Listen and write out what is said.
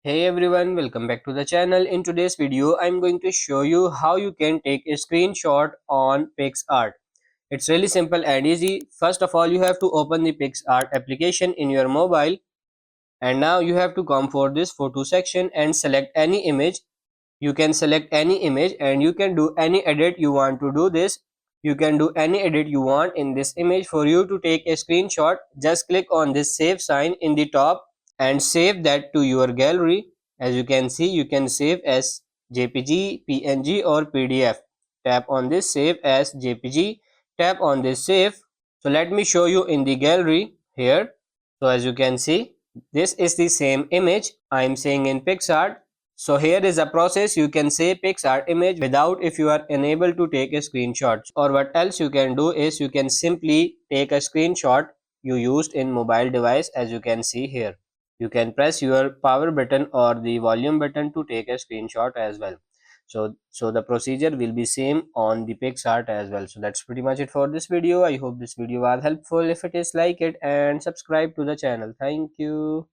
Hey everyone, welcome back to the channel. In today's video, I'm going to show you how you can take a screenshot on Picsart. It's really simple and easy. First of all, you have to open the Picsart application in your mobile, and now you have to come for this photo section and select any image. You can select any image and you can do any edit you want to do this. You can do any edit you want in this image. For you to take a screenshot, just click on this save sign in the top and save that to your gallery. As you can see, you can save as JPG, PNG or PDF. Tap on this save as JPG, tap on this save. So let me show you in the gallery here. So as you can see, this is the same image I am seeing in Picsart. So here is a process. You can save Picsart image without if you are unable to take a screenshot. Or what else you can do is you can simply take a screenshot you used in mobile device. As you can see here, you can press your power button or the volume button to take a screenshot as well. So the procedure will be same on the Picsart as well. So that's pretty much it for this video. I hope this video was helpful. If it is, like it and subscribe to the channel. Thank you.